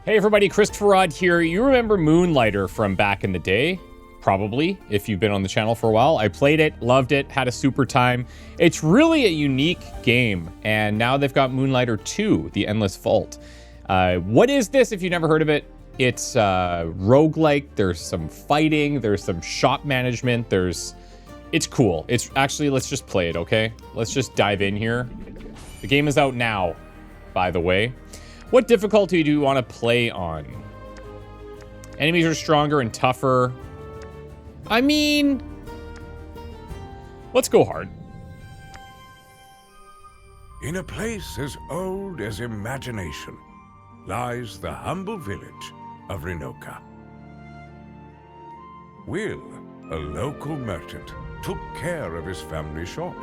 Hey everybody, ChristopherOdd here. You remember Moonlighter from back in the day? Probably, if you've been on the channel for a while. I played it, loved it, had a super time. It's really a unique game, and now they've got Moonlighter 2, The Endless Vault. What is this if you've never heard of it? It's roguelike, there's some fighting, there's some shop management, it's cool. It's actually, let's just play it, okay? Let's just dive in here. The game is out now, by the way. What difficulty do you want to play on? Enemies are stronger and tougher. I mean, let's go hard. In a place as old as imagination lies the humble village of Renoka. Will, a local merchant, took care of his family shop.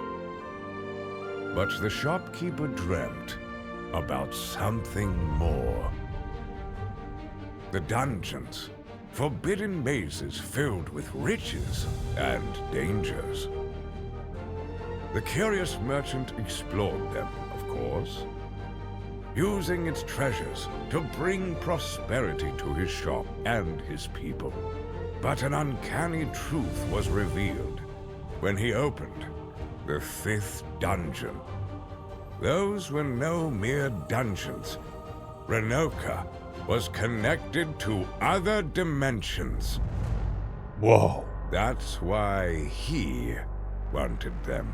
But the shopkeeper dreamt about something more. The dungeons, forbidden mazes filled with riches and dangers. The curious merchant explored them, of course, using its treasures to bring prosperity to his shop and his people. But an uncanny truth was revealed when he opened the 5th dungeon. Those were no mere dungeons. Renoka was connected to other dimensions. Whoa. That's why he wanted them.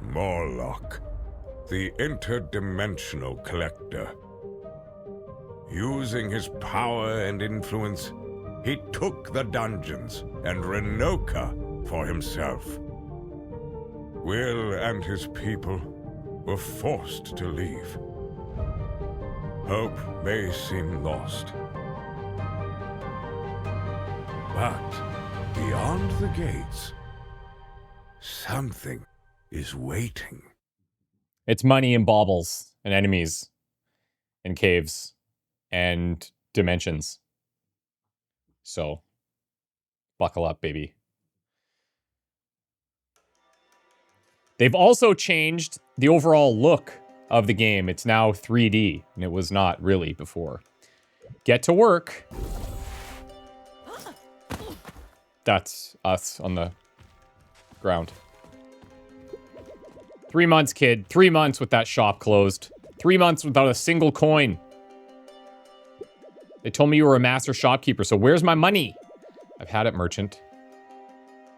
Morlock, the interdimensional collector. Using his power and influence, he took the dungeons and Renoka for himself. Will and his people were forced to leave. Hope may seem lost. But beyond the gates, something is waiting. It's money and baubles and enemies and caves and dimensions. So, buckle up, baby. They've also changed the overall look of the game. It's now 3D, and it was not really before. Get to work. That's us on the ground. 3 months, kid. 3 months with that shop closed. 3 months without a single coin. They told me you were a master shopkeeper, so where's my money? I've had it, merchant.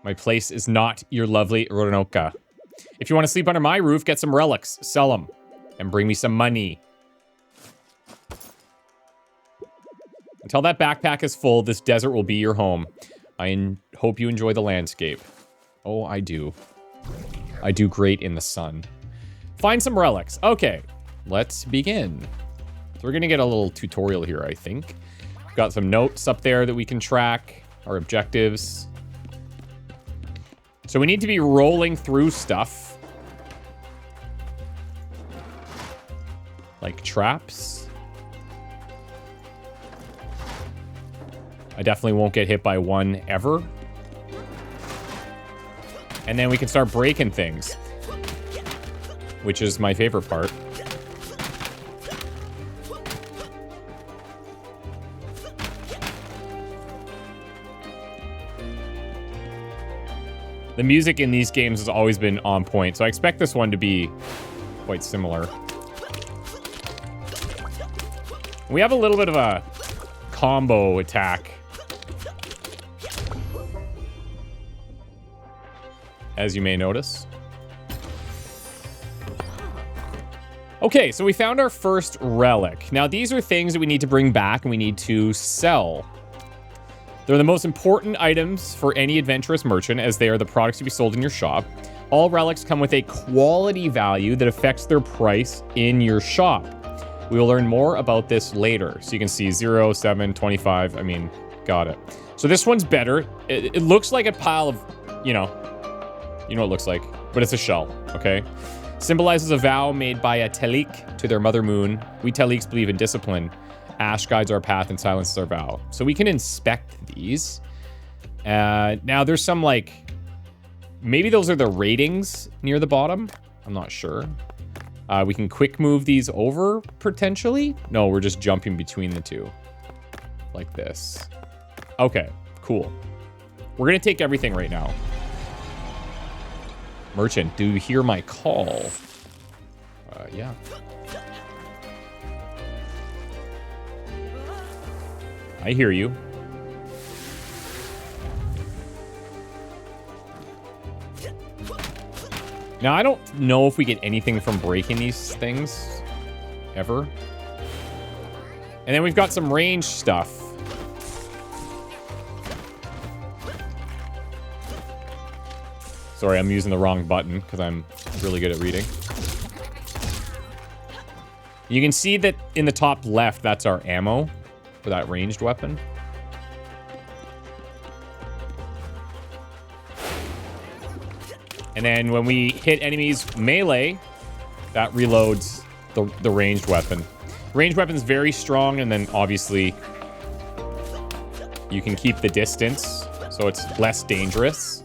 My place is not your lovely Renoka. If you want to sleep under my roof, get some relics, sell them, and bring me some money. Until that backpack is full, this desert will be your home. I hope you enjoy the landscape. Oh, I do. I do great in the sun. Find some relics. Okay, let's begin. So we're gonna get a little tutorial here, I think. We've got some notes up there that we can track, our objectives. So we need to be rolling through stuff. Like traps. I definitely won't get hit by one ever. And then we can start breaking things, which is my favorite part. The music in these games has always been on point, so I expect this one to be quite similar. We have a little bit of a combo attack, as you may notice. Okay, so we found our first relic. Now, these are things that we need to bring back and we need to sell. They're the most important items for any adventurous merchant, as they are the products to be sold in your shop. All relics come with a quality value that affects their price in your shop. We will learn more about this later. So you can see 0, 7, 25. I mean, got it. So this one's better. It looks like a pile of, you know what it looks like, but it's a shell, okay? Symbolizes a vow made by a Talik to their mother moon. We Taliks believe in discipline. Ash guides our path and silences our vow. So we can inspect these. Now there's some like, maybe those are the ratings near the bottom. I'm not sure. We can quick move these over, potentially. No, we're just jumping between the two. Like this. Okay, cool. We're going to take everything right now. Merchant, do you hear my call? Yeah. I hear you. Now, I don't know if we get anything from breaking these things. Ever. And then we've got some range stuff. Sorry, I'm using the wrong button because I'm really good at reading. You can see that in the top left, that's our ammo for that ranged weapon. And then when we hit enemies melee, that reloads the ranged weapon. Ranged weapon's very strong, and then obviously you can keep the distance, so it's less dangerous.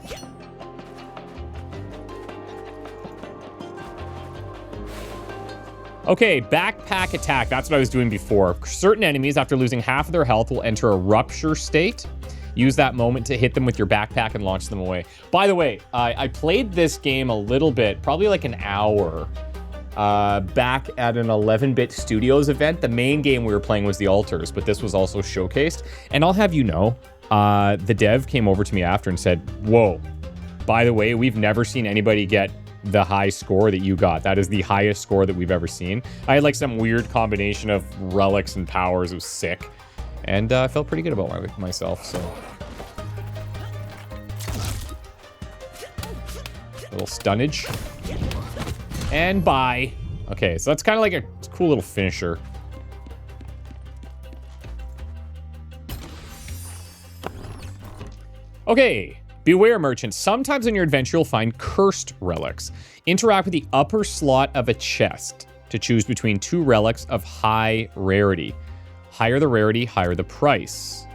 Okay, backpack attack. That's what I was doing before. Certain enemies, after losing half of their health, will enter a rupture state. Use that moment to hit them with your backpack and launch them away. By the way, I played this game a little bit, probably like an hour, back at an 11-bit Studios event. The main game we were playing was The Altars, but this was also showcased. And I'll have you know, the dev came over to me after and said, whoa, by the way, we've never seen anybody get the high score that you got. That is the highest score that we've ever seen. I had like some weird combination of relics and powers. It was sick. And I felt pretty good about myself, so. Little stunnage. And bye. Okay, so that's kind of like a cool little finisher. Okay. Beware, merchants. Sometimes in your adventure, you'll find cursed relics. Interact with the upper slot of a chest to choose between two relics of high rarity. Higher the rarity, higher the price.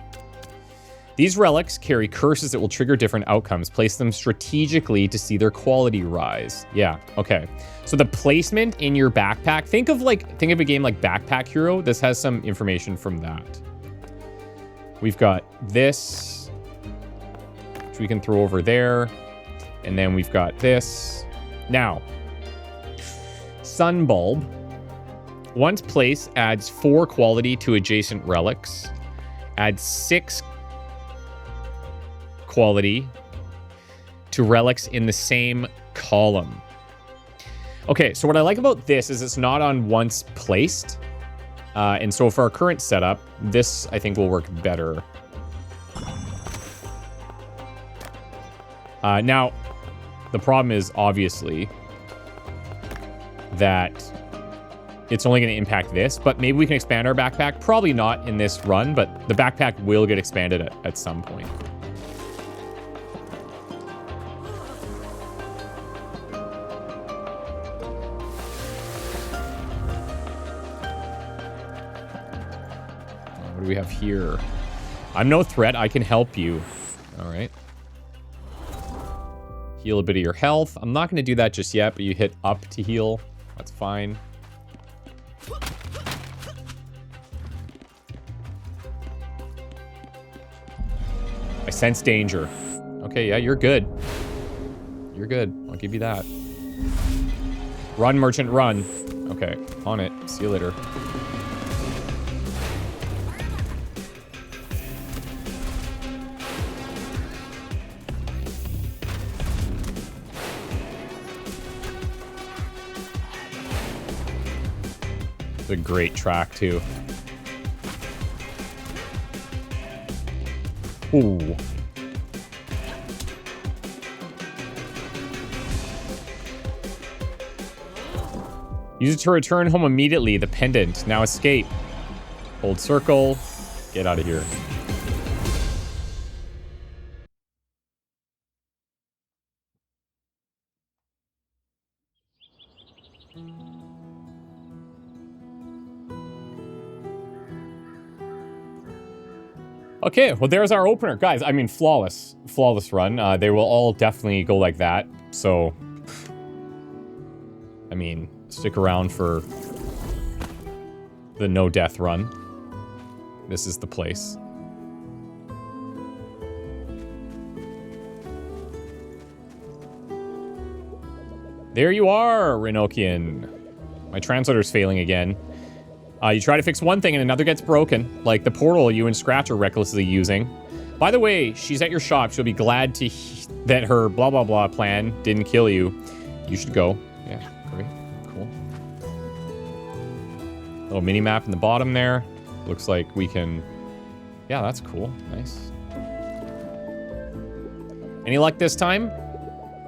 These relics carry curses that will trigger different outcomes. Place them strategically to see their quality rise. Yeah, okay. So the placement in your backpack, think of a game like Backpack Hero. This has some information from that. We've got this, which we can throw over there. And then we've got this. Now, Sun Bulb. Once placed, adds 4 quality to adjacent relics. Adds 6 quality to relics in the same column. Okay, so what I like about this is it's not on once placed. And so for our current setup, this I think will work better. Now, the problem is obviously that it's only going to impact this, but maybe we can expand our backpack. Probably not in this run, but the backpack will get expanded at some point. What do we have here? I'm no threat. I can help you. All right. Heal a bit of your health. I'm not going to do that just yet, but you hit up to heal. That's fine. I sense danger. Okay, yeah, you're good. You're good. I'll give you that. Run, merchant, run. Okay, on it. See you later. It's a great track, too. Ooh. Use it to return home immediately. The pendant. Now escape. Hold circle. Get out of here. Okay, well, there's our opener. Guys, I mean, flawless run. They will all definitely go like that. So, I mean, Stick around for the no death run. This is the place. There you are, Renokian. My translator's failing again. You try to fix one thing and another gets broken, like the portal you and Scratch are recklessly using. By the way, she's at your shop. She'll be glad to that her blah blah blah plan didn't kill you. You should go. Yeah, great, cool. Little mini map in the bottom there. Looks like we can. Yeah, that's cool. Nice. Any luck this time?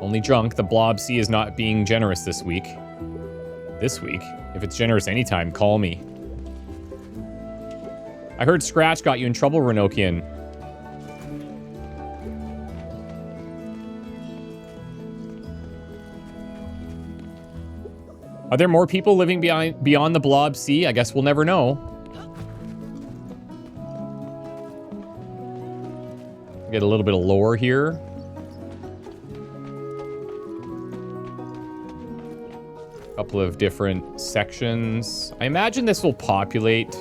Only junk. The Blob Sea is not being generous this week. This week? If it's generous anytime, call me. I heard Scratch got you in trouble, Renokian. Are there more people living beyond the Blob Sea? I guess we'll never know. Get a little bit of lore here. Couple of different sections. I imagine this will populate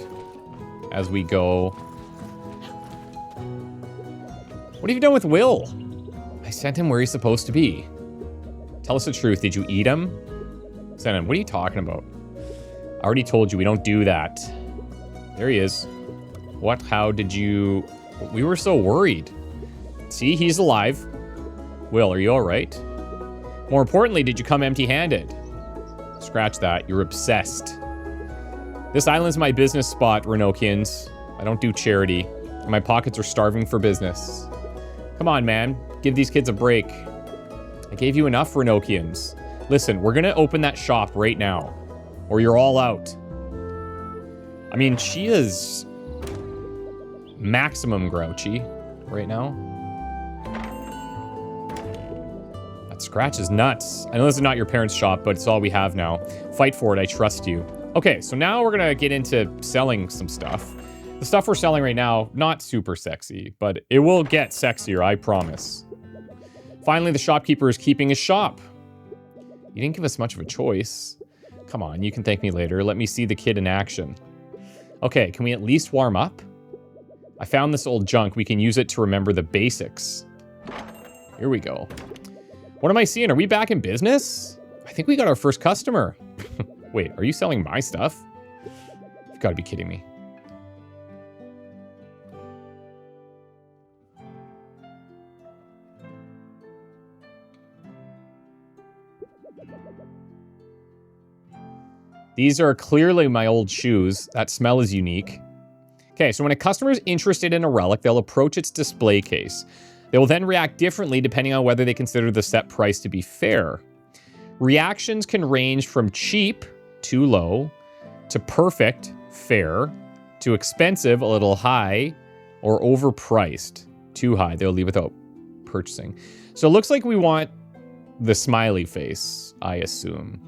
as we go. What have you done with Will? I sent him where he's supposed to be. Tell us the truth. Did you eat him? Send him. What are you talking about? I already told you we don't do that. There he is. What? How did you... We were so worried. See, he's alive. Will, are you all right? More importantly, did you come empty-handed? Scratch that. You're obsessed. This island's my business spot, Renokians. I don't do charity. And my pockets are starving for business. Come on, man. Give these kids a break. I gave you enough, Renokians. Listen, we're gonna open that shop right now. Or you're all out. I mean, she is maximum grouchy right now. That Scratch is nuts. I know this is not your parents' shop, but it's all we have now. Fight for it, I trust you. Okay, so now we're gonna get into selling some stuff. The stuff we're selling right now, not super sexy, but it will get sexier, I promise. Finally, the shopkeeper is keeping his shop. You didn't give us much of a choice. Come on, you can thank me later. Let me see the kid in action. Okay, can we at least warm up? I found this old junk. We can use it to remember the basics. Here we go. What am I seeing? Are we back in business? I think we got our first customer. Wait, are you selling my stuff? You've got to be kidding me. These are clearly my old shoes. That smell is unique. Okay, so when a customer is interested in a relic, they'll approach its display case. They will then react differently depending on whether they consider the set price to be fair. Reactions can range from cheap, too low, to perfect, fair, to expensive, a little high, or overpriced, too high. They'll leave without purchasing. So it looks like we want the smiley face, I assume.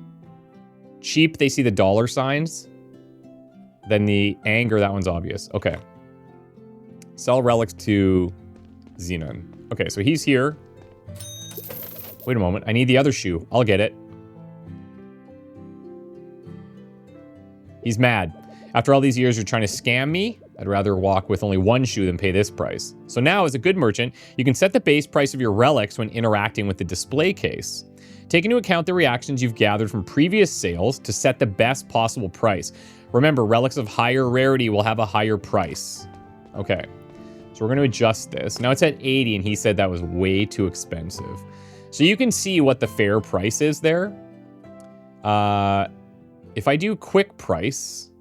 Cheap, they see the dollar signs. Then the anger, that one's obvious. Okay. Sell relics to Xenon. Okay, so he's here. Wait a moment. I need the other shoe. I'll get it. He's mad. After all these years, you're trying to scam me? I'd rather walk with only one shoe than pay this price. So now, as a good merchant, you can set the base price of your relics when interacting with the display case. Take into account the reactions you've gathered from previous sales to set the best possible price. Remember, relics of higher rarity will have a higher price. Okay, so we're going to adjust this. Now it's at 80, and he said that was way too expensive. So you can see what the fair price is there. If I do quick price,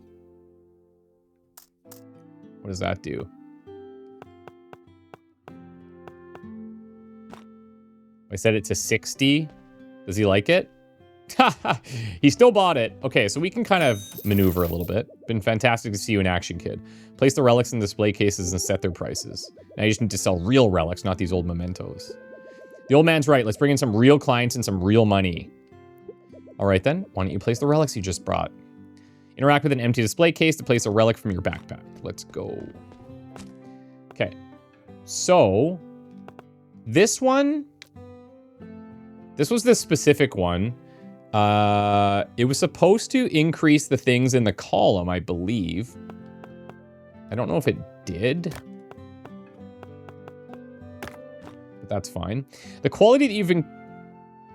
what does that do? I set it to 60. Does he like it? He still bought it. Okay, so we can kind of maneuver a little bit. Been fantastic to see you in action, kid. Place the relics in display cases and set their prices. Now you just need to sell real relics, not these old mementos. The old man's right. Let's bring in some real clients and some real money. All right, then. Why don't you place the relics you just brought? Interact with an empty display case to place a relic from your backpack. Let's go. Okay. So, this one... This was the specific one. It was supposed to increase the things in the column, I believe. I don't know if it did. But that's fine. The quality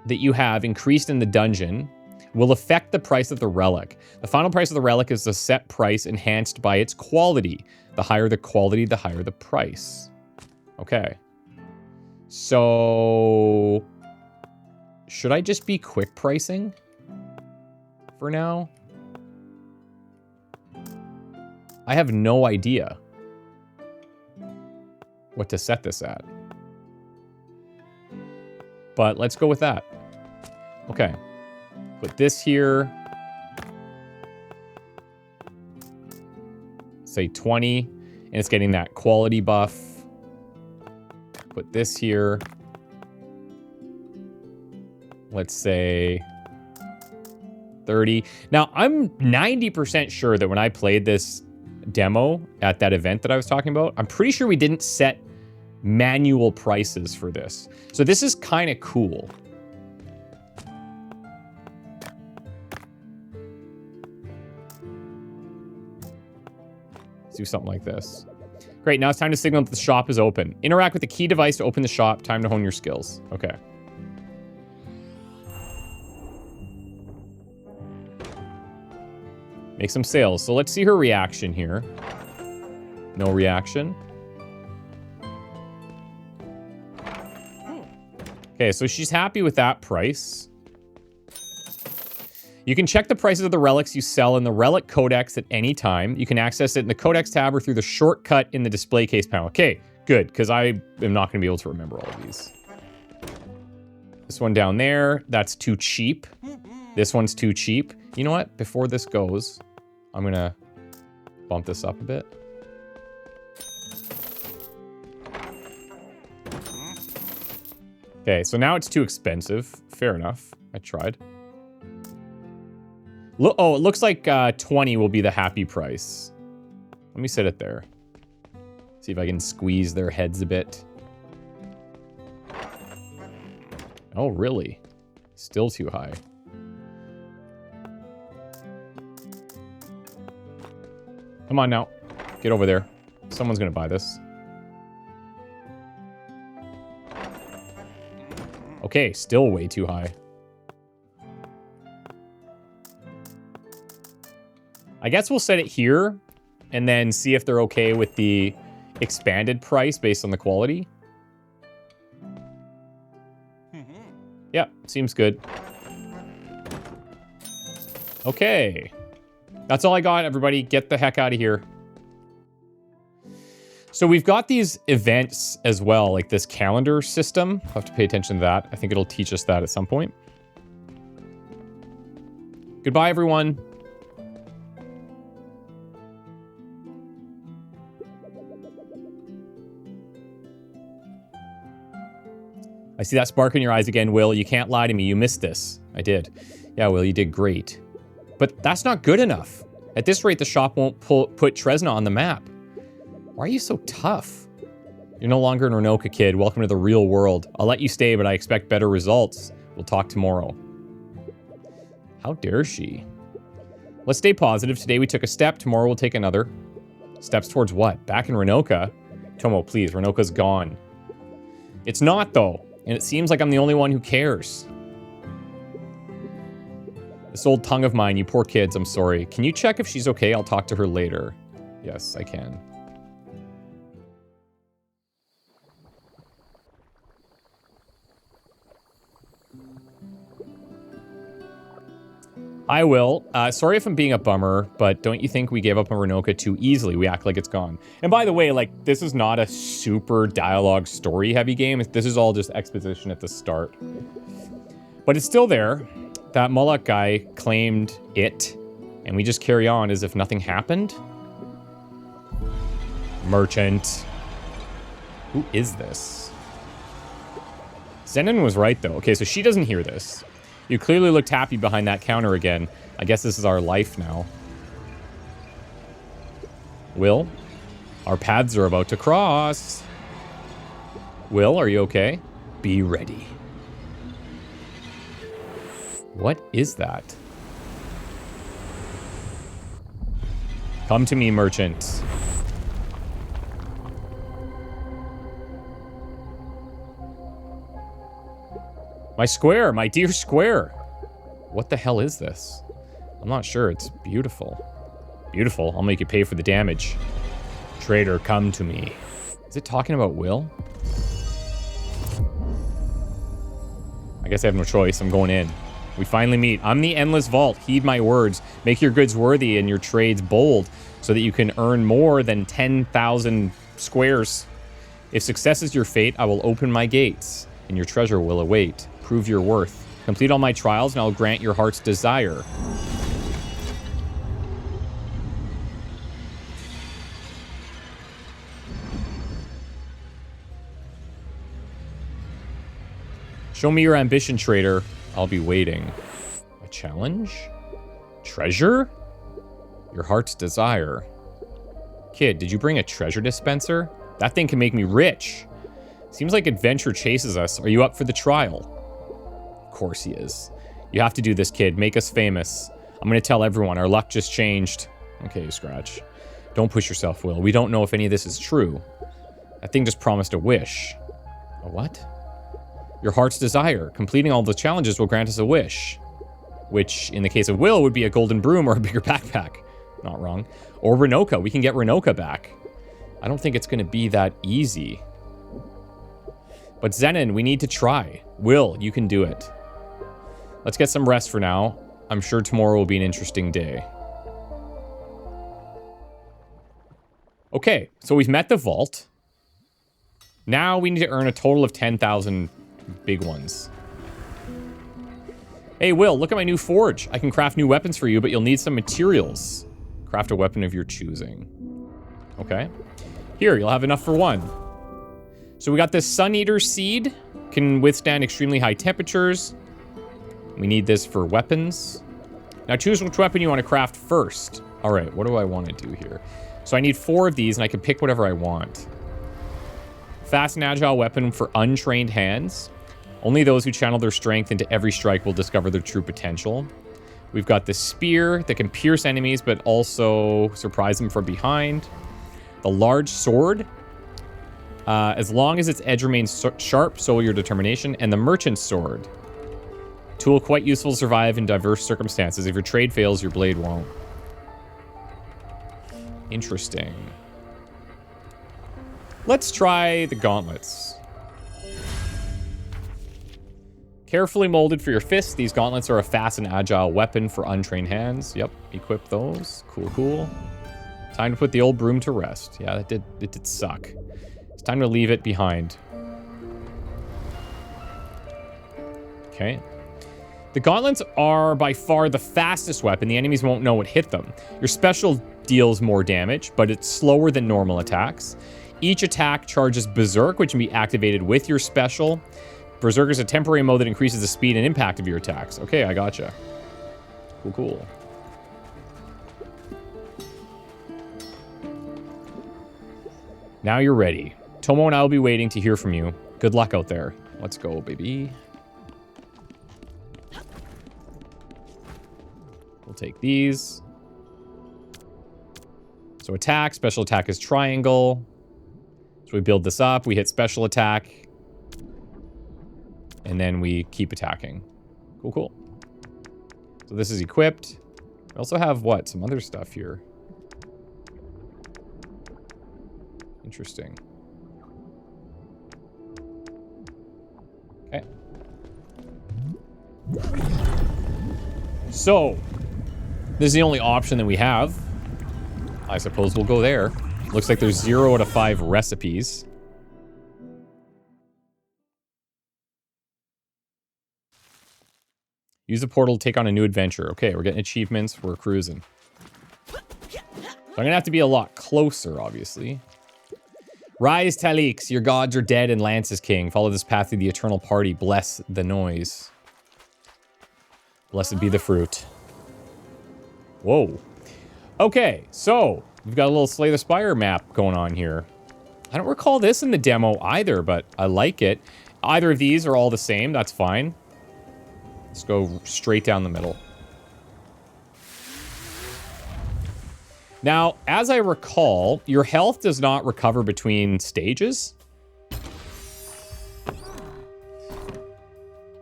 that you have increased in the dungeon will affect the price of the relic. The final price of the relic is the set price enhanced by its quality. The higher the quality, the higher the price. Okay. So... should I just be quick pricing for now? I have no idea what to set this at. But let's go with that. Okay. Put this here. Say 20. And it's getting that quality buff. Put this here. Let's say 30. Now, I'm 90% sure that when I played this demo at that event that I was talking about, I'm pretty sure we didn't set manual prices for this. So this is kind of cool. Let's do something like this. Great, now it's time to signal that the shop is open. Interact with the key device to open the shop. Time to hone your skills. Okay. Make some sales. So let's see her reaction here. No reaction. Okay, so she's happy with that price. You can check the prices of the relics you sell in the Relic Codex at any time. You can access it in the Codex tab or through the shortcut in the display case panel. Okay, good, because I am not going to be able to remember all of these. This one down there, that's too cheap. This one's too cheap. You know what? Before this goes, I'm going to bump this up a bit. Okay, so now it's too expensive. Fair enough. I tried. Oh, it looks like 20 will be the happy price. Let me set it there. See if I can squeeze their heads a bit. Oh, really? Still too high. Come on now. Get over there. Someone's gonna buy this. Okay, still way too high. I guess we'll set it here and then see if they're okay with the expanded price based on the quality. Yeah, seems good. Okay. That's all I got, everybody. Get the heck out of here. So we've got these events as well, like this calendar system. I'll have to pay attention to that. I think it'll teach us that at some point. Goodbye, everyone. I see that spark in your eyes again, Will. You can't lie to me. You missed this. I did. Yeah, Will, you did great. But that's not good enough. At this rate, the shop won't put Tresna on the map. Why are you so tough? You're no longer an Renoka kid. Welcome to the real world. I'll let you stay, but I expect better results. We'll talk tomorrow. How dare she? Let's stay positive. Today we took a step. Tomorrow we'll take another. Steps towards what? Back in Renoka? Tomo, please. Renoka's gone. It's not, though. And it seems like I'm the only one who cares. This old tongue of mine, you poor kids, I'm sorry. Can you check if she's okay? I'll talk to her later. Yes, I can. I will. Sorry if I'm being a bummer, but don't you think we gave up on Renoka too easily? We act like it's gone. And by the way, like, this is not a super dialogue story-heavy game. This is all just exposition at the start. But it's still there. That Moloch guy claimed it, and we just carry on as if nothing happened. Merchant. Who is this? Zenon was right, though. Okay, so she doesn't hear this. You clearly looked happy behind that counter again. I guess this is our life now. Will, our paths are about to cross. Will, are you okay? Be ready. What is that? Come to me, merchant. My square, my dear square. What the hell is this? I'm not sure. It's beautiful. Beautiful. I'll make you pay for the damage. Trader, come to me. Is it talking about Will? I guess I have no choice. I'm going in. We finally meet. I'm the Endless Vault. Heed my words. Make your goods worthy and your trades bold so that you can earn more than 10,000 squares. If success is your fate, I will open my gates and your treasure will await. Prove your worth. Complete all my trials and I'll grant your heart's desire. Show me your ambition, trader. I'll be waiting. A challenge? Treasure? Your heart's desire. Kid, did you bring a treasure dispenser? That thing can make me rich. Seems like adventure chases us. Are you up for the trial? Of course he is. You have to do this, kid. Make us famous. I'm going to tell everyone. Our luck just changed. Okay, Scratch. Don't push yourself, Will. We don't know if any of this is true. That thing just promised a wish. A what? Your heart's desire. Completing all the challenges will grant us a wish. Which, in the case of Will, would be a golden broom or a bigger backpack. Not wrong. Or Renoka. We can get Renoka back. I don't think it's going to be that easy. But Zenon, we need to try. Will, you can do it. Let's get some rest for now. I'm sure tomorrow will be an interesting day. Okay, so we've met the vault. Now we need to earn a total of 10,000 big ones. Hey, Will, look at my new forge. I can craft new weapons for you, but you'll need some materials. Craft a weapon of your choosing. Okay. Here, you'll have enough for one. So we got this Sun Eater seed. Can withstand extremely high temperatures. We need this for weapons. Now choose which weapon you want to craft first. All right, what do I want to do here? So I need 4 of these, and I can pick whatever I want. Fast and agile weapon for untrained hands. Only those who channel their strength into every strike will discover their true potential. We've got the spear that can pierce enemies, but also surprise them from behind. The large sword. As long as its edge remains sharp, so will your determination. And the merchant's sword. Tool quite useful to survive in diverse circumstances. If your trade fails, your blade won't. Interesting. Let's try the gauntlets. Carefully molded for your fists, these gauntlets are a fast and agile weapon for untrained hands. Yep, equip those. Cool, cool. Time to put the old broom to rest. Yeah, it did suck. It's time to leave it behind. Okay. The gauntlets are by far the fastest weapon. The enemies won't know what hit them. Your special deals more damage, but it's slower than normal attacks. Each attack charges Berserk, which can be activated with your special. Berserk is a temporary mode that increases the speed and impact of your attacks. Okay, I gotcha. Cool, cool. Now you're ready. Tomo and I will be waiting to hear from you. Good luck out there. Let's go, baby. We'll take these. So attack, special attack is triangle. So we build this up, we hit special attack. And then we keep attacking. Cool, cool. So this is equipped. We also have, what, some other stuff here. Interesting. Okay. So, this is the only option that we have. I suppose we'll go there. Looks like there's 0 out of 5 recipes. Use the portal to take on a new adventure. Okay, we're getting achievements. We're cruising. So I'm going to have to be a lot closer, obviously. Rise, Talix. Your gods are dead and Lance is king. Follow this path through the eternal party. Bless the noise. Blessed be the fruit. Whoa. Okay, so we've got a little Slay the Spire map going on here. I don't recall this in the demo either, but I like it. Either of these are all the same. That's fine. Let's go straight down the middle. Now, as I recall, your health does not recover between stages.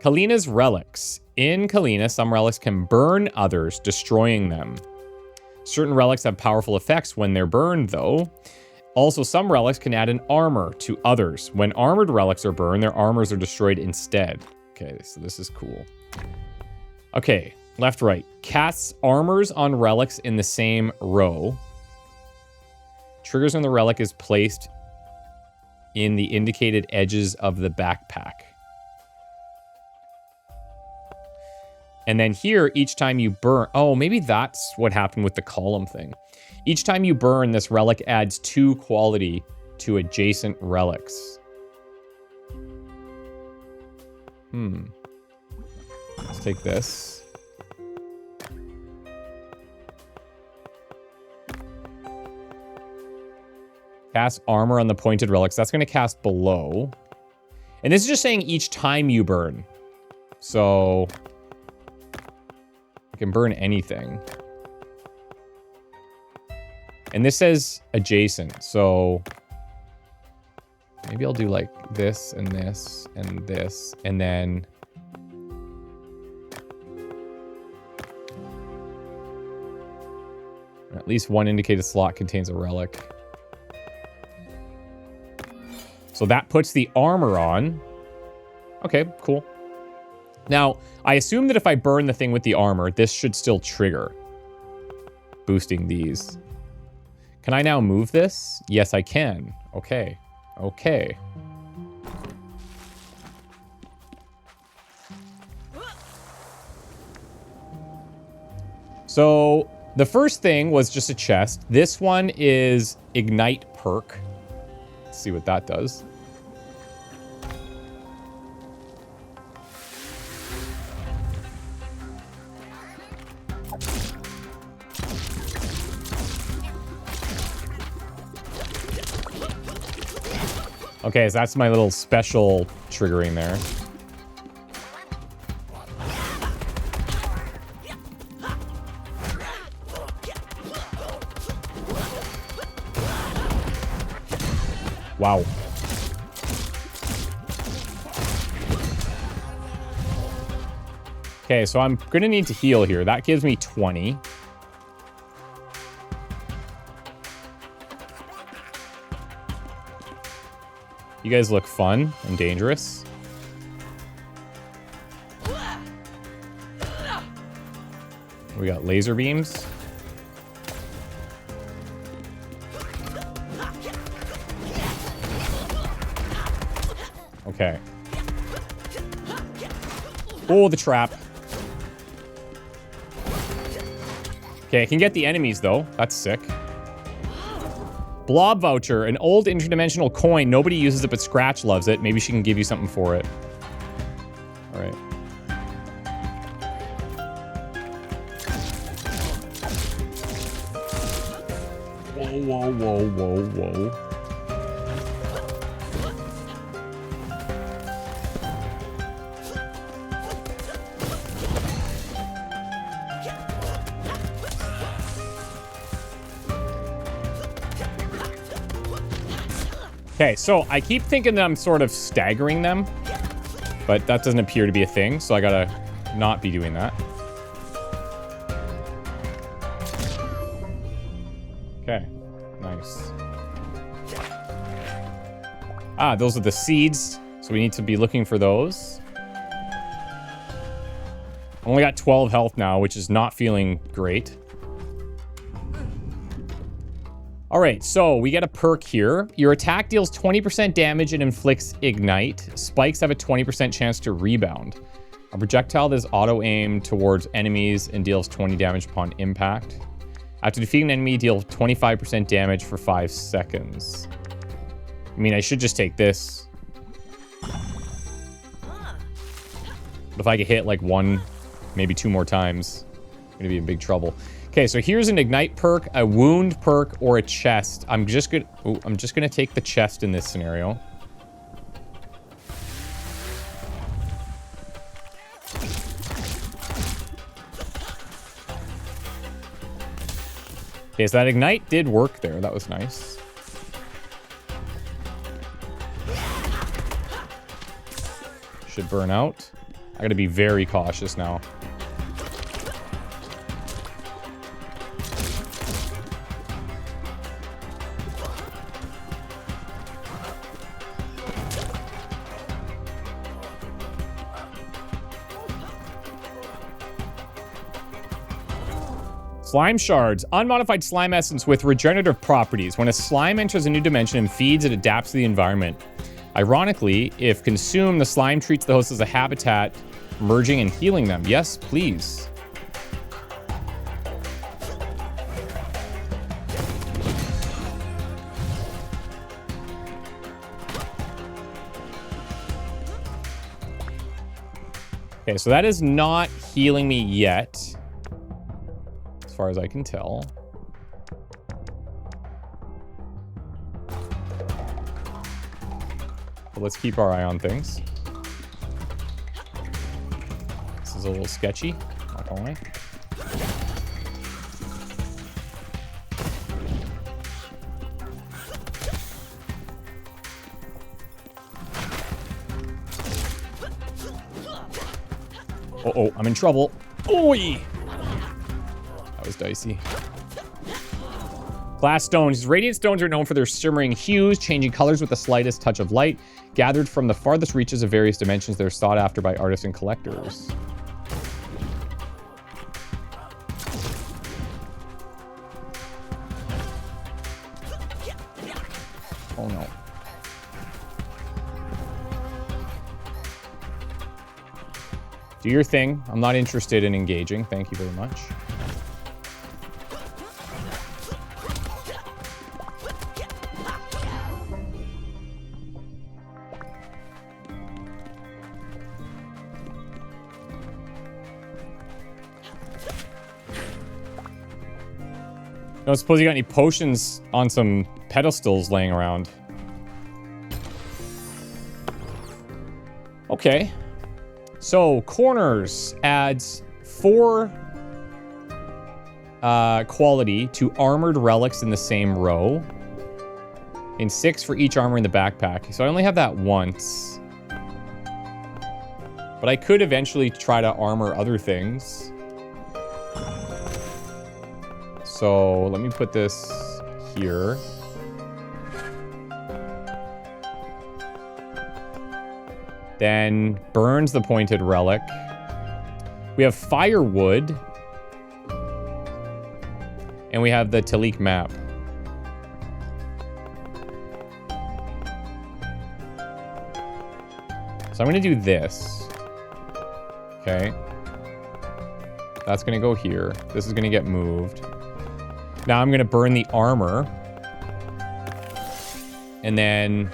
Kalina's relics. In Kalina, some relics can burn others, destroying them. Certain relics have powerful effects when they're burned, though. Also, some relics can add an armor to others. When armored relics are burned, their armors are destroyed instead. Okay, so this is cool. Okay, left, right. Casts armors on relics in the same row. Triggers when the relic is placed in the indicated edges of the backpack. And then here, each time you burn... Oh, maybe that's what happened with the column thing. Each time you burn, this relic adds 2 quality to adjacent relics. Let's take this. Cast armor on the pointed relics. That's going to cast below. And this is just saying each time you burn. So... I can burn anything. And this says adjacent, so maybe I'll do like this and this and this, and then at least one indicated slot contains a relic. So that puts the armor on. Okay, cool. Now, I assume that if I burn the thing with the armor, this should still trigger, boosting these. Can I now move this? Yes, I can. Okay. Okay. So, the first thing was just a chest. This one is Ignite perk. Let's see what that does. Okay, so that's my little special triggering there. Wow. Okay, so I'm gonna need to heal here. That gives me 20. You guys look fun and dangerous. We got laser beams. Okay. Oh, the trap. Okay, I can get the enemies, though. That's sick. Blob voucher, an old interdimensional coin. Nobody uses it, but Scratch loves it. Maybe she can give you something for it. All right. Whoa, whoa, whoa, whoa, whoa. Okay, so I keep thinking that I'm sort of staggering them, but that doesn't appear to be a thing, so I gotta not be doing that. Okay, nice. Ah, those are the seeds, so we need to be looking for those. Only got 12 health now, which is not feeling great. All right, so we get a perk here. Your attack deals 20% damage and inflicts ignite. Spikes have a 20% chance to rebound. A projectile that is auto-aim towards enemies and deals 20 damage upon impact. After defeating an enemy, deal 25% damage for 5 seconds. I mean, I should just take this. But if I get hit like 1, maybe 2 more times, I'm gonna be in big trouble. Okay, so here's an ignite perk, a wound perk, or a chest. I'm just gonna take the chest in this scenario. Okay, so that ignite did work there. That was nice. Should burn out. I gotta be very cautious now. Slime shards. Unmodified slime essence with regenerative properties. When a slime enters a new dimension and feeds, it adapts to the environment. Ironically, if consumed, the slime treats the host as a habitat, merging and healing them. Yes, please. Okay, so that is not healing me yet, as far as I can tell. But let's keep our eye on things. This is a little sketchy, not gonna lie. Uh-oh, I'm in trouble. Oi! That was dicey. Glass stones. Radiant stones are known for their shimmering hues, changing colors with the slightest touch of light. Gathered from the farthest reaches of various dimensions, they're sought after by artists and collectors. Oh no. Do your thing. I'm not interested in engaging. Thank you very much. Don't suppose you got any potions on some pedestals laying around. Okay. So, corners adds 4 quality to armored relics in the same row. And 6 for each armor in the backpack. So I only have that once. But I could eventually try to armor other things. So let me put this here. Then burns the pointed relic. We have firewood. And we have the Talik map. So I'm going to do this. Okay. That's going to go here. This is going to get moved. Now I'm going to burn the armor. And then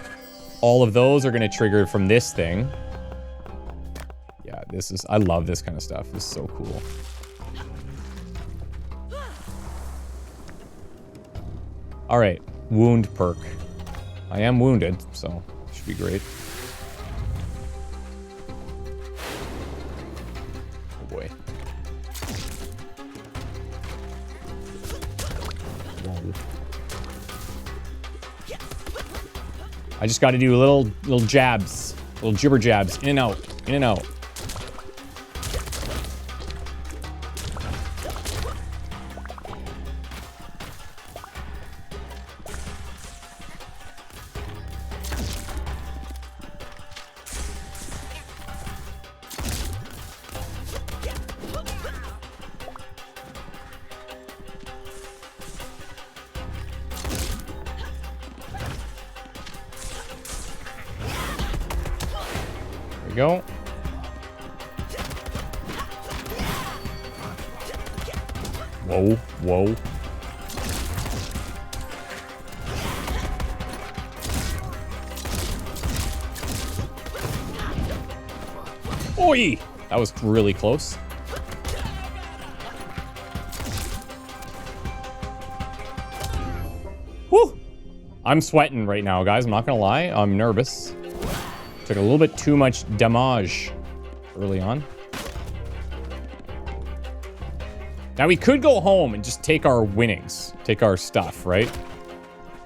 all of those are going to trigger from this thing. Yeah, this is... I love this kind of stuff. This is so cool. All right. Wound perk. I am wounded, so it should be great. Oh boy. I just got to do little jabs, little jibber jabs, in and out, in and out. Go. Whoa, whoa. Oi! That was really close. Whew! I'm sweating right now, guys. I'm not gonna lie. I'm nervous. Took a little bit too much damage early on. Now, we could go home and just take our winnings, take our stuff, right?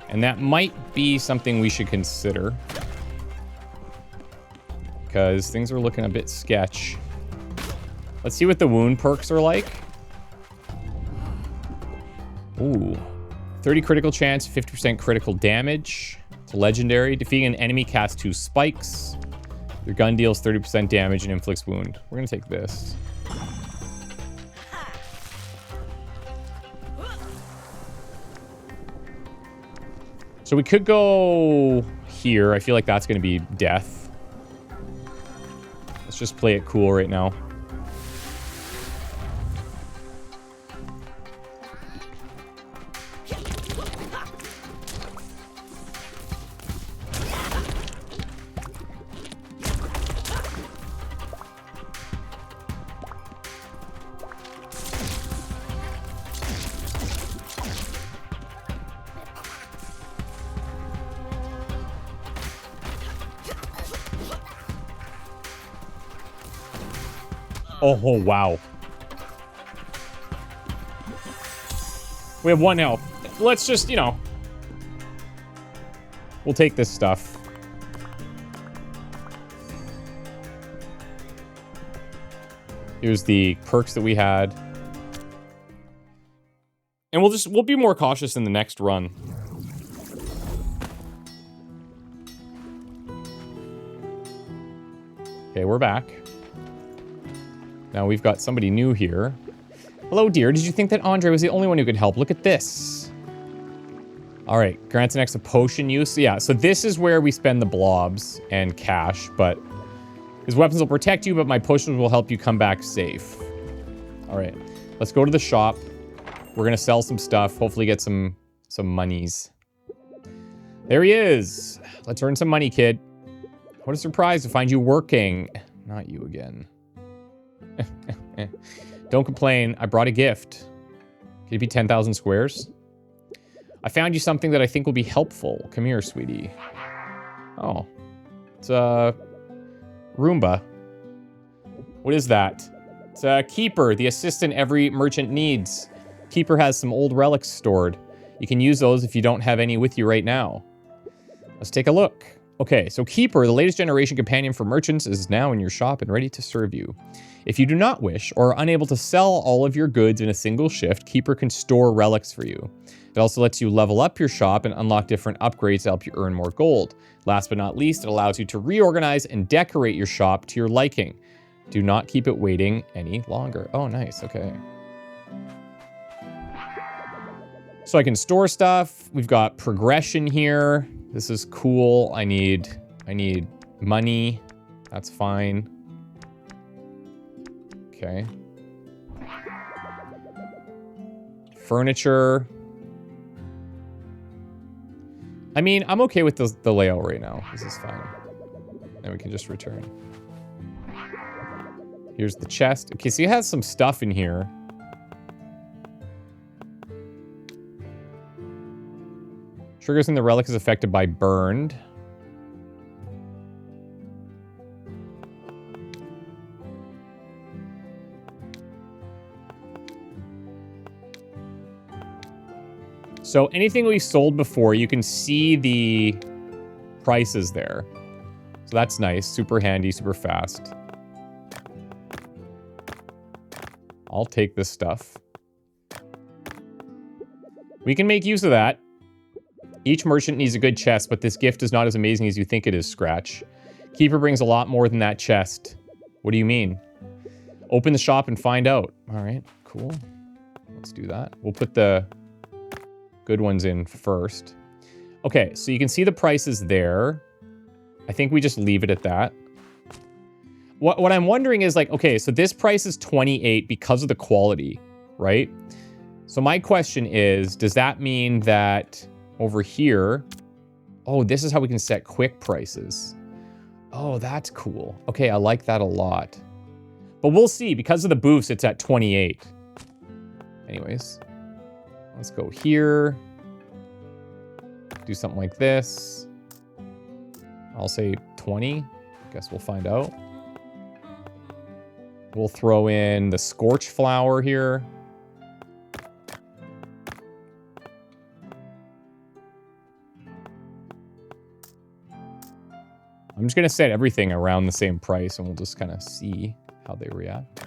And that might be something we should consider. Because things are looking a bit sketch. Let's see what the wound perks are like. Ooh. 30 critical chance, 50% critical damage. It's a legendary. Defeating an enemy casts 2 spikes. Your gun deals 30% damage and inflicts wound. We're going to take this. So we could go here. I feel like that's going to be death. Let's just play it cool right now. Oh, wow. We have 1 health. Let's just, you know. We'll take this stuff. Here's the perks that we had. And we'll be more cautious in the next run. Okay, we're back. Now we've got somebody new here. Hello, dear. Did you think that Andre was the only one who could help? Look at this. All right. Grants an extra potion use. Yeah, so this is where we spend the blobs and cash, but his weapons will protect you, but my potions will help you come back safe. All right. Let's go to the shop. We're going to sell some stuff. Hopefully get some monies. There he is. Let's earn some money, kid. What a surprise to find you working. Not you again. Don't complain. I brought a gift. Could it be 10,000 squares? I found you something that I think will be helpful. Come here, sweetie. Oh. It's a Roomba. What is that? It's a Keeper, the assistant every merchant needs. Keeper has some old relics stored. You can use those if you don't have any with you right now. Let's take a look. Okay, so Keeper, the latest generation companion for merchants, is now in your shop and ready to serve you. If you do not wish or are unable to sell all of your goods in a single shift, Keeper can store relics for you. It also lets you level up your shop and unlock different upgrades to help you earn more gold. Last but not least, it allows you to reorganize and decorate your shop to your liking. Do not keep it waiting any longer. Oh, nice. Okay. So I can store stuff. We've got progression here. This is cool. I need money. That's fine. Okay. Furniture. I mean, I'm okay with the layout right now. This is fine. And we can just return. Here's the chest. Okay, so it has some stuff in here. Triggers in the relic is affected by burned. So anything we sold before, you can see the prices there. So that's nice. Super handy, super fast. I'll take this stuff. We can make use of that. Each merchant needs a good chest, but this gift is not as amazing as you think it is, Scratch. Keeper brings a lot more than that chest. What do you mean? Open the shop and find out. All right, cool. Let's do that. We'll put the good ones in first. Okay, so you can see the prices there. I think we just leave it at that. What I'm wondering is like, okay, so this price is 28 because of the quality, right? So my question is, does that mean that over here, oh, this is how we can set quick prices. Oh, that's cool. Okay, I like that a lot. But we'll see, because of the boost, it's at 28. Anyways, let's go here. Do something like this. I'll say 20. Guess we'll find out. We'll throw in the scorch flower here. I'm just going to set everything around the same price, and we'll just kind of see how they react.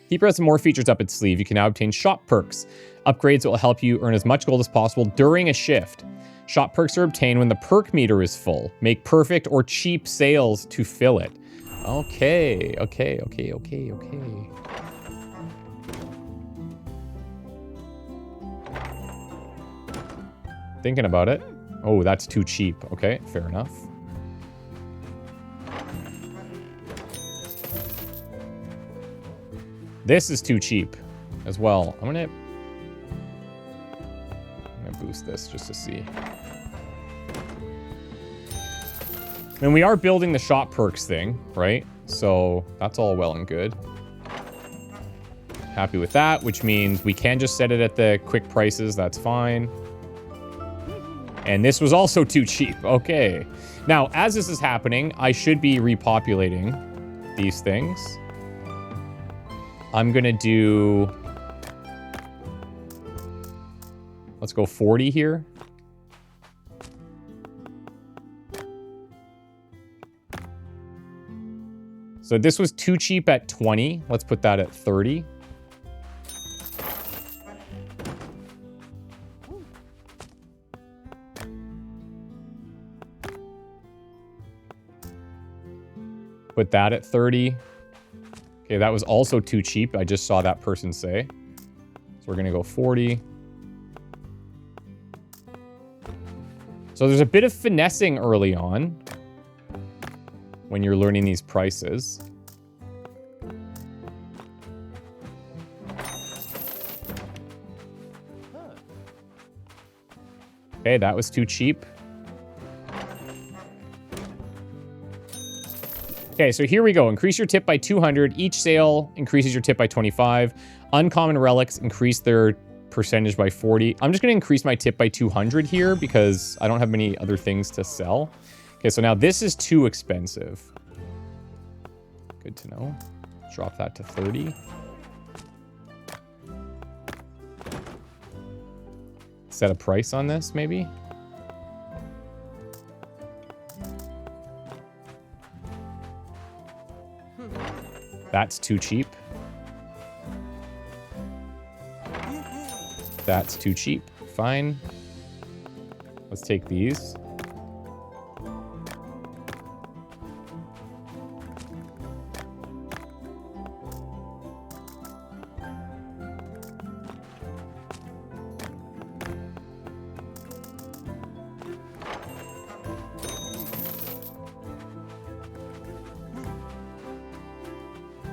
Keeper has some more features up its sleeve. You can now obtain shop perks, upgrades that will help you earn as much gold as possible during a shift. Shop perks are obtained when the perk meter is full. Make perfect or cheap sales to fill it. Okay. Thinking about it. Oh, that's too cheap. Okay, fair enough. This is too cheap as well. I'm gonna boost this just to see. And we are building the shop perks thing, right? So that's all well and good. Happy with that, which means we can just set it at the quick prices. That's fine. And this was also too cheap. Okay. Now, as this is happening, I should be repopulating these things. I'm gonna do... Let's go 40 here. So this was too cheap at 20. Let's put that at 30. Put that at 30. Okay, that was also too cheap. I just saw that person say. So we're gonna go 40. So there's a bit of finessing early on when you're learning these prices. Okay, that was too cheap. Okay, so here we go. Increase your tip by 200. Each sale increases your tip by 25. Uncommon relics increase their percentage by 40. I'm just going to increase my tip by 200 here because I don't have many other things to sell. Okay, so now this is too expensive. Good to know. Drop that to 30. Set a price on this, maybe? That's too cheap. That's too cheap. Fine. Let's take these.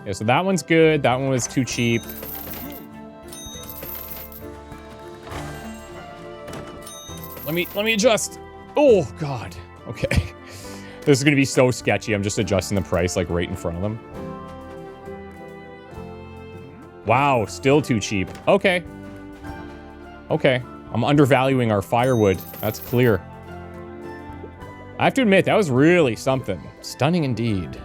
Yeah, so that one's good. That one was too cheap. Let me adjust. Oh, God. Okay. This is going to be so sketchy. I'm just adjusting the price, like, right in front of them. Wow, still too cheap. Okay. Okay. I'm undervaluing our firewood. That's clear. I have to admit, that was really something. Stunning indeed.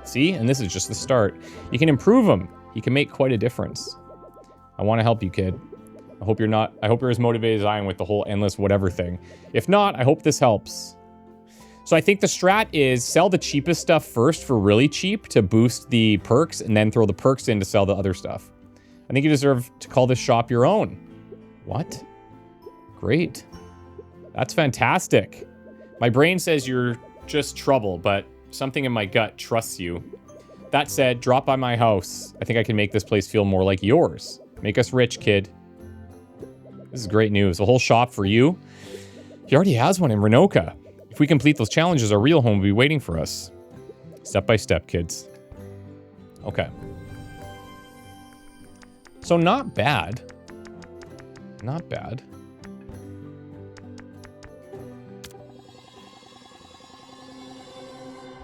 See? And this is just the start. You can improve them. You can make quite a difference. I want to help you, kid. I hope you're as motivated as I am with the whole endless whatever thing. If not, I hope this helps. So I think the strat is sell the cheapest stuff first for really cheap to boost the perks, and then throw the perks in to sell the other stuff. I think you deserve to call this shop your own. What? Great. That's fantastic. My brain says you're just trouble, but something in my gut trusts you. That said, drop by my house. I think I can make this place feel more like yours. Make us rich, kid. This is great news. A whole shop for you. He already has one in Renoka. If we complete those challenges, our real home will be waiting for us. Step by step, kids. Okay. So not bad. Not bad.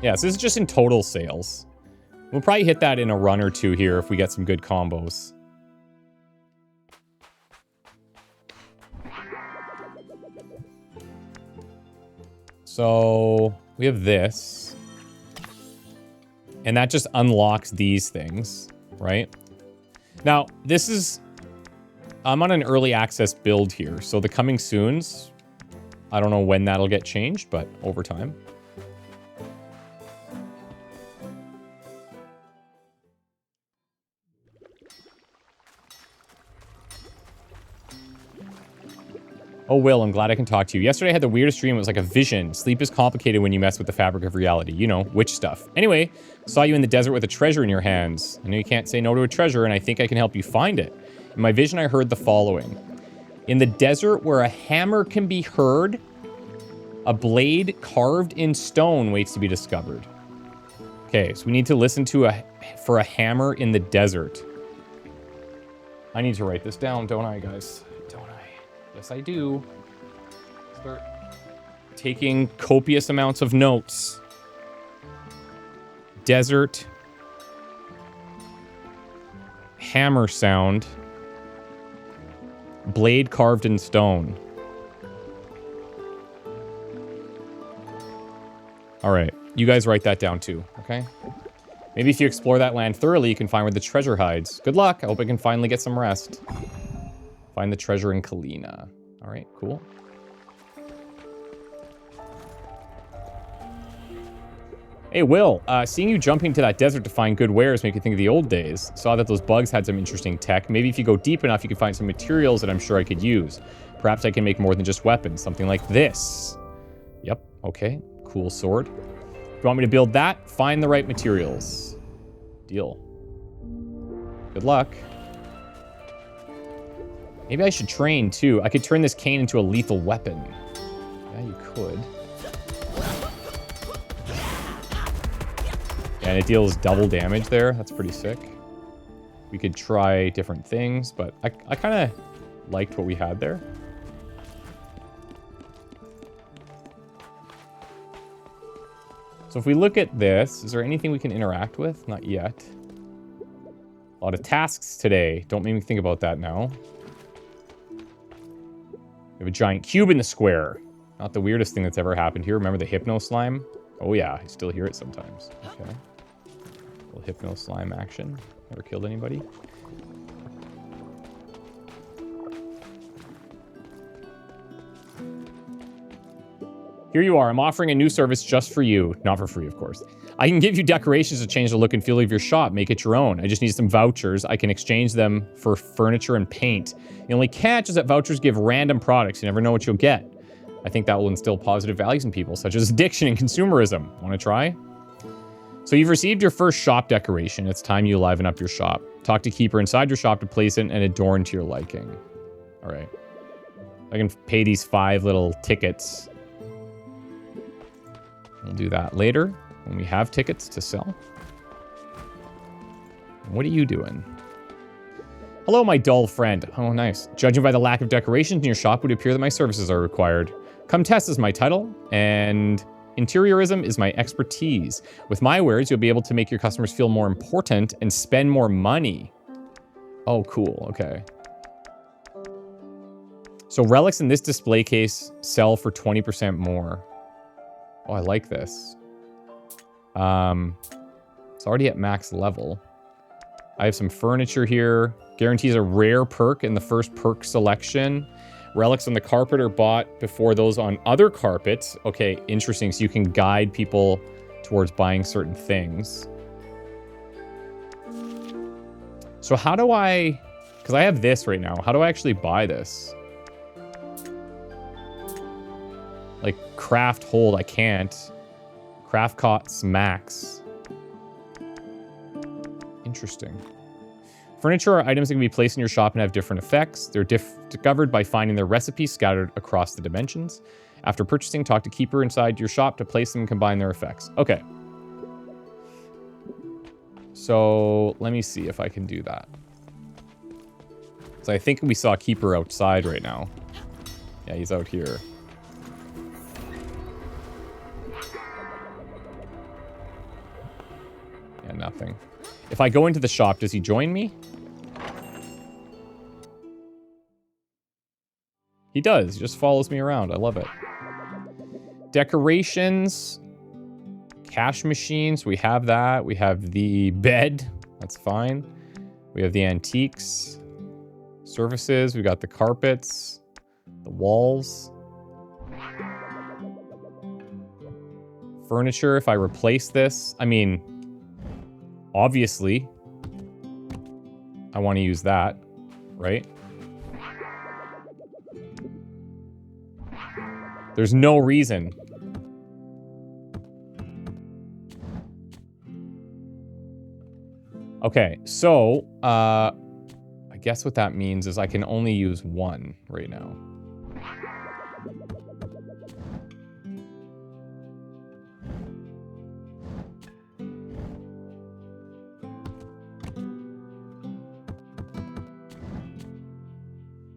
Yeah, so this is just in total sales. We'll probably hit that in a run or two here if we get some good combos. So we have this. And that just unlocks these things, right? Now, this is I'm on an early access build here, so the coming soons, I don't know when that'll get changed, but over time. Oh, Will, I'm glad I can talk to you. Yesterday I had the weirdest dream. It was like a vision. Sleep is complicated when you mess with the fabric of reality. You know, witch stuff. Anyway, saw you in the desert with a treasure in your hands. I know you can't say no to a treasure, and I think I can help you find it. In my vision, I heard the following. In the desert where a hammer can be heard, a blade carved in stone waits to be discovered. Okay, so we need to listen to for a hammer in the desert. I need to write this down, don't I, guys? Don't I? Yes, I do. Start taking copious amounts of notes. Desert. Hammer sound. Blade carved in stone. All right. You guys write that down too, okay? Maybe if you explore that land thoroughly, you can find where the treasure hides. Good luck. I hope I can finally get some rest. Find the treasure in Kalina. All right, cool. Hey, Will, seeing you jumping to that desert to find good wares make you think of the old days. Saw that those bugs had some interesting tech. Maybe if you go deep enough, you can find some materials that I'm sure I could use. Perhaps I can make more than just weapons. Something like this. Yep, okay. Cool sword. If you want me to build that, find the right materials. Deal. Good luck. Maybe I should train, too. I could turn this cane into a lethal weapon. Yeah, you could. And it deals double damage there. That's pretty sick. We could try different things, but I kind of liked what we had there. So if we look at this, is there anything we can interact with? Not yet. A lot of tasks today. Don't make me think about that now. We have a giant cube in the square. Not the weirdest thing that's ever happened here. Remember the hypno slime? Oh yeah, I still hear it sometimes. Okay. Little hypno slime action. Never killed anybody. Here you are. I'm offering a new service just for you. Not for free, of course. I can give you decorations to change the look and feel of your shop. Make it your own. I just need some vouchers. I can exchange them for furniture and paint. The only catch is that vouchers give random products. You never know what you'll get. I think that will instill positive values in people, such as addiction and consumerism. Want to try? So you've received your first shop decoration. It's time you liven up your shop. Talk to Keeper inside your shop to place it and adorn to your liking. All right. I can pay these 5 little tickets. We'll do that later when we have tickets to sell. What are you doing? Hello, my dull friend. Oh, nice. Judging by the lack of decorations in your shop, it would appear that my services are required. Come test is my title, and interiorism is my expertise. With my wares, you'll be able to make your customers feel more important and spend more money. Oh, cool. Okay. So relics in this display case sell for 20% more. Oh, I like this. It's already at max level. I have some furniture here. Guarantees a rare perk in the first perk selection. Relics on the carpet are bought before those on other carpets. Okay, interesting. So you can guide people towards buying certain things. So how do I... Because I have this right now. How do I actually buy this? Like, craft hold, I can't. Craft costs max. Interesting. Furniture are items that can be placed in your shop and have different effects. They're discovered by finding their recipes scattered across the dimensions. After purchasing, talk to Keeper inside your shop to place them and combine their effects. Okay. So, let me see if I can do that. So I think we saw Keeper outside right now. Yeah, he's out here. Yeah, nothing. If I go into the shop, does he join me? He does. He just follows me around. I love it. Decorations. Cash machines. We have that. We have the bed. That's fine. We have the antiques. Surfaces, we got the carpets, the walls. Furniture, if I replace this, I mean, obviously, I want to use that, right? There's no reason. Okay, so, I guess what that means is I can only use one right now.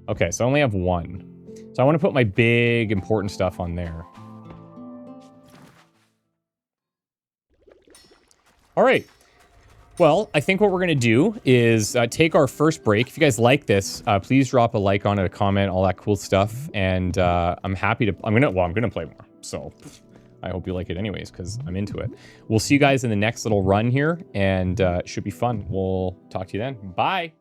Okay, so I only have one. So I want to put my big, important stuff on there. All right. Well, I think what we're going to do is take our first break. If you guys like this, please drop a like on it, a comment, all that cool stuff. And I'm happy to... I'm going to play more. So I hope you like it anyways, because I'm into it. We'll see you guys in the next little run here, and it should be fun. We'll talk to you then. Bye!